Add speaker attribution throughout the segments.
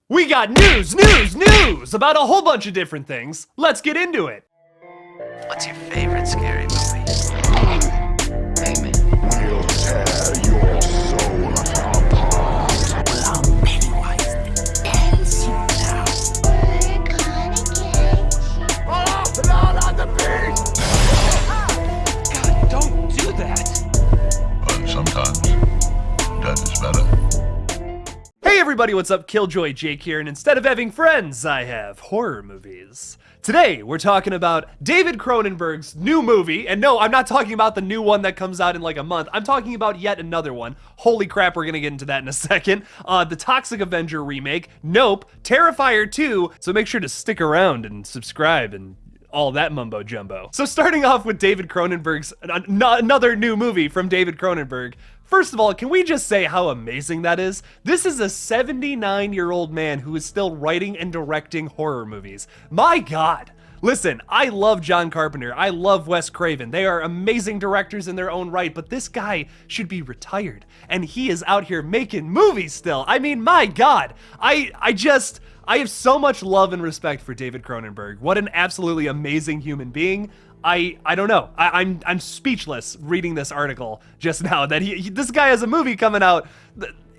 Speaker 1: We got news about a whole bunch of different things. Let's get into it.
Speaker 2: What's your favorite scary movie? Amen.
Speaker 3: We'll tear your soul apart.
Speaker 2: Allow Pennywise to dance you now.
Speaker 3: Oh, blood on the beast!
Speaker 2: God, don't do that.
Speaker 4: But sometimes death is better.
Speaker 1: Hey everybody, what's up? KillJoy Jake here, and instead of having friends, I have horror movies. Today, we're talking about David Cronenberg's new movie, and no, I'm not talking about the new one that comes out in like a month. I'm talking about yet another one. Holy crap, we're gonna get into that in a second. The Toxic Avenger remake, Nope, Terrifier 2, so make sure to stick around and subscribe and all that mumbo jumbo. So starting off with David Cronenberg's, another new movie from David Cronenberg. First of all, can we just say how amazing that is? This is a 79-year-old man who is still writing and directing horror movies. My God. Listen, I love John Carpenter. I love Wes Craven. They are amazing directors in their own right, but this guy should be retired, and he is out here making movies still. I mean, my God. I have so much love and respect for David Cronenberg. What an absolutely amazing human being. I don't know. I'm speechless reading this article just now that this guy has a movie coming out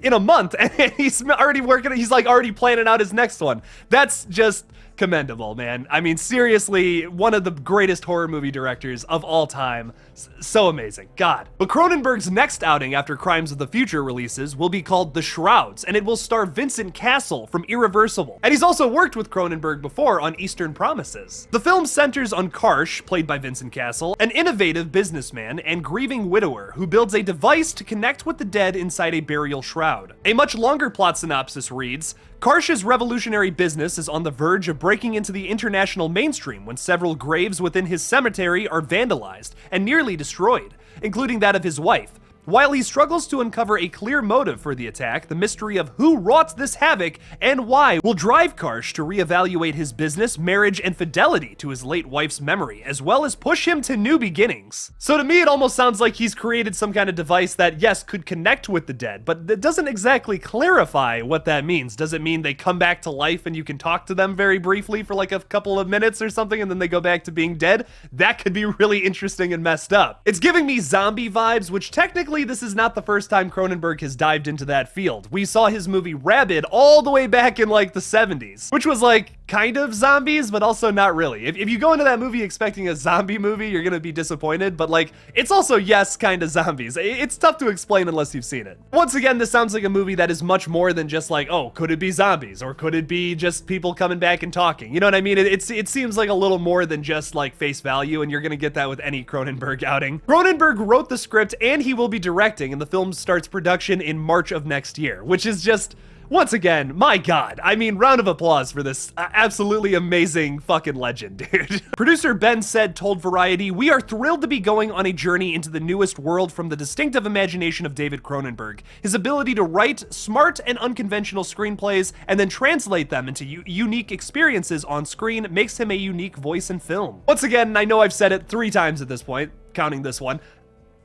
Speaker 1: in a month and he's already working. He's like already planning out his next one. That's just commendable, man. I mean, seriously, one of the greatest horror movie directors of all time. So amazing, God. But Cronenberg's next outing after Crimes of the Future releases will be called The Shrouds, and it will star Vincent Cassel from Irreversible. And he's also worked with Cronenberg before on Eastern Promises. The film centers on Karsh, played by Vincent Cassel, an innovative businessman and grieving widower who builds a device to connect with the dead inside a burial shroud. A much longer plot synopsis reads, Karsh's revolutionary business is on the verge of breaking into the international mainstream when several graves within his cemetery are vandalized and nearly destroyed, including that of his wife. While he struggles to uncover a clear motive for the attack, the mystery of who wrought this havoc and why will drive Karsh to reevaluate his business, marriage, and fidelity to his late wife's memory, as well as push him to new beginnings. So to me, it almost sounds like he's created some kind of device that, yes, could connect with the dead, but it doesn't exactly clarify what that means. Does it mean they come back to life and you can talk to them very briefly for like a couple of minutes or something and then they go back to being dead? That could be really interesting and messed up. It's giving me zombie vibes, which technically this is not the first time Cronenberg has dived into that field. We saw his movie Rabid all the way back in like the 70s, which was like kind of zombies, but also not really. If you go into that movie expecting a zombie movie, you're gonna be disappointed, but like, it's also, yes, kind of zombies. It's tough to explain unless you've seen it. Once again, this sounds like a movie that is much more than just like, oh, could it be zombies? Or could it be just people coming back and talking? You know what I mean? It seems like a little more than just like face value, and you're gonna get that with any Cronenberg outing. Cronenberg wrote the script and he will be directing, and the film starts production in March of next year, which is just, once again, my God. I mean, round of applause for this absolutely amazing fucking legend, dude. Producer Ben Said told Variety, "We are thrilled to be going on a journey into the newest world from the distinctive imagination of David Cronenberg. His ability to write smart and unconventional screenplays and then translate them into unique experiences on screen makes him a unique voice in film." Once again, I know I've said it 3 times at this point, counting this one.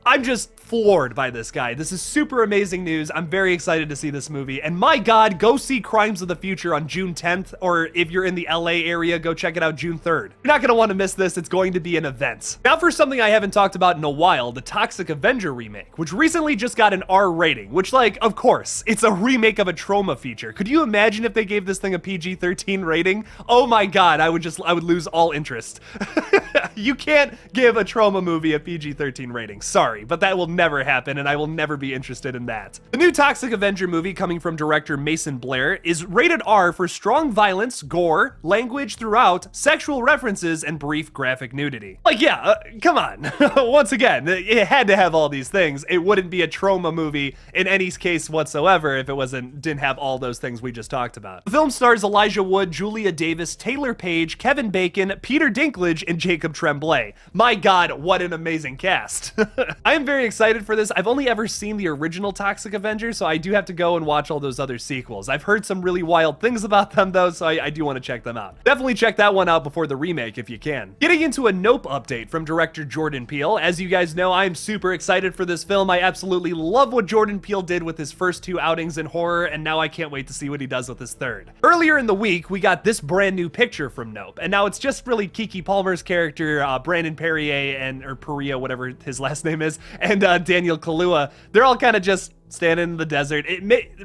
Speaker 1: I'm just floored by this guy. This is super amazing news. I'm very excited to see this movie. And my God, go see Crimes of the Future on June 10th, or if you're in the LA area, go check it out June 3rd. You're not gonna wanna miss this. It's going to be an event. Now for something I haven't talked about in a while, the Toxic Avenger remake, which recently just got an R rating, which, like, of course, it's a remake of a trauma feature. Could you imagine if they gave this thing a PG-13 rating? Oh my God, I would lose all interest. You can't give a trauma movie a PG-13 rating. Sorry, but that will never happen, and I will never be interested in that. The new Toxic Avenger movie, coming from director Mason Blair, is rated R for strong violence, gore, language throughout, sexual references, and brief graphic nudity. Like, yeah, come on. Once again, it had to have all these things. It wouldn't be a trauma movie in any case whatsoever if it didn't have all those things we just talked about. The film stars Elijah Wood, Julia Davis, Taylor Page, Kevin Bacon, Peter Dinklage, and Jacob Tremblay. My God, what an amazing cast. I am very excited for this. I've only ever seen the original Toxic Avenger, so I do have to go and watch all those other sequels. I've heard some really wild things about them though, so I do want to check them out. Definitely check that one out before the remake if you can. Getting into a Nope update from director Jordan Peele. As you guys know, I'm super excited for this film. I absolutely love what Jordan Peele did with his first 2 outings in horror, and now I can't wait to see what he does with his third. Earlier in the week, we got this brand new picture from Nope, and now it's just really Keke Palmer's character, Brandon Perrier, or Perea, whatever his last name is, and Daniel Kaluuya. They're all kind of just standing in the desert.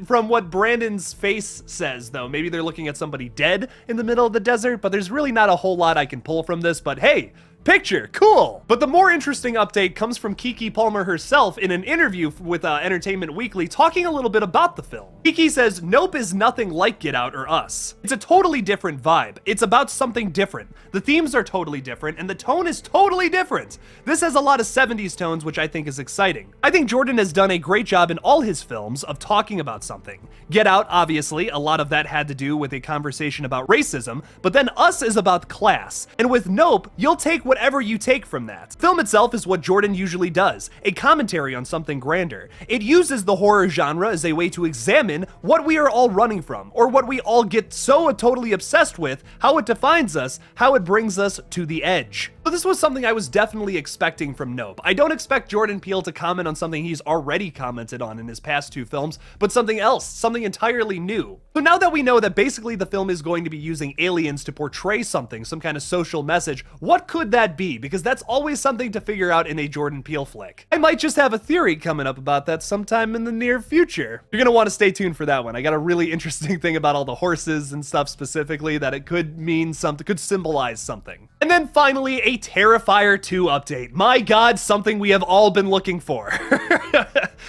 Speaker 1: From what Brandon's face says, though, maybe they're looking at somebody dead in the middle of the desert, but there's really not a whole lot I can pull from this, but hey, picture, cool. But the more interesting update comes from Keke Palmer herself in an interview with Entertainment Weekly talking a little bit about the film. Keke says, Nope is nothing like Get Out or Us. It's a totally different vibe. It's about something different. The themes are totally different and the tone is totally different. This has a lot of 70s tones, which I think is exciting. I think Jordan has done a great job in all his films of talking about something. Get Out, obviously, a lot of that had to do with a conversation about racism, but then Us is about class. And with Nope, you'll take whatever you take from that. Film itself is what Jordan usually does, a commentary on something grander. It uses the horror genre as a way to examine what we are all running from, or what we all get so totally obsessed with, how it defines us, how it brings us to the edge. So this was something I was definitely expecting from Nope. I don't expect Jordan Peele to comment on something he's already commented on in his past 2 films, but something else, something entirely new. So now that we know that basically the film is going to be using aliens to portray something, some kind of social message, what could that be? Because that's always something to figure out in a Jordan Peele flick. I might just have a theory coming up about that sometime in the near future. You're gonna want to stay tuned for that one. I got a really interesting thing about all the horses and stuff specifically that it could mean something, could symbolize something. And then finally, a Terrifier 2 update. My God, something we have all been looking for.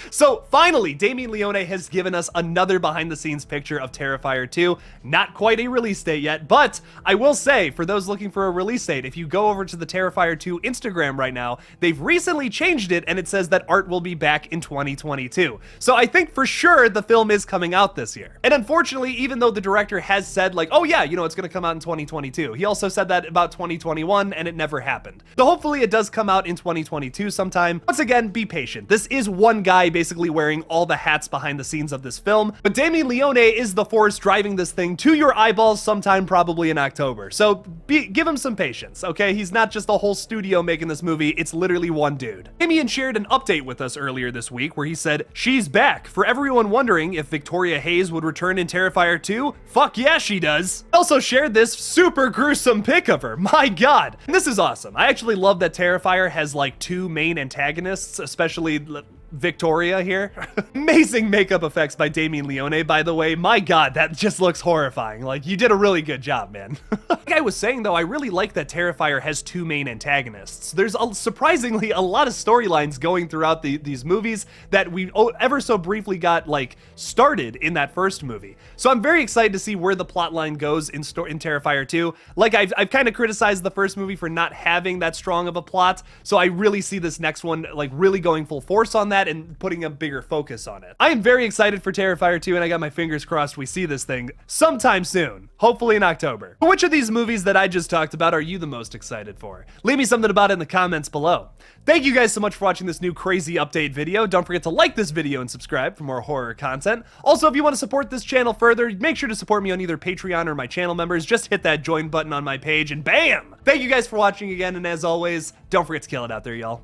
Speaker 1: So finally, Damien Leone has given us another behind the scenes picture of Terrifier 2. Not quite a release date yet, but I will say, for those looking for a release date, if you go over to the Terrifier 2 Instagram right now, they've recently changed it and it says that art will be back in 2022. So I think for sure the film is coming out this year. And unfortunately, even though the director has said like, oh yeah, you know, it's gonna come out in 2022, he also said that about 2021 and it never happened. So hopefully it does come out in 2022 sometime. Once again, be patient. This is one guy basically wearing all the hats behind the scenes of this film, but Damien Leone is the force driving this thing to your eyeballs sometime probably in October. So give him some patience, okay? He's not just a whole studio making this movie, it's literally one dude. Damien shared an update with us earlier this week where he said, she's back. For everyone wondering if Victoria Hayes would return in Terrifier 2, fuck yeah, she does. Also shared this super gruesome pic of her. My God. And this is awesome. I actually love that Terrifier has like 2 main antagonists, especially Victoria here. Amazing makeup effects by Damien Leone, by the way. My God, that just looks horrifying. Like, you did a really good job, man. Like I was saying though, I really like that Terrifier has 2 main antagonists. There's surprisingly a lot of storylines going throughout these movies that we ever so briefly got like started in that first movie. So I'm very excited to see where the plot line goes in Terrifier 2. Like I've kind of criticized the first movie for not having that strong of a plot, so I really see this next one like really going full force on that and putting a bigger focus on it. I am very excited for Terrifier 2 and I got my fingers crossed we see this thing sometime soon, hopefully in October. But which of these movies that I just talked about are you the most excited for? Leave me something about it in the comments below. Thank you guys so much for watching this new crazy update video. Don't forget to like this video and subscribe for more horror content. Also, if you want to support this channel further, make sure to support me on either Patreon or my channel members. Just hit that join button on my page and bam! Thank you guys for watching again, and as always, don't forget to kill it out there, y'all.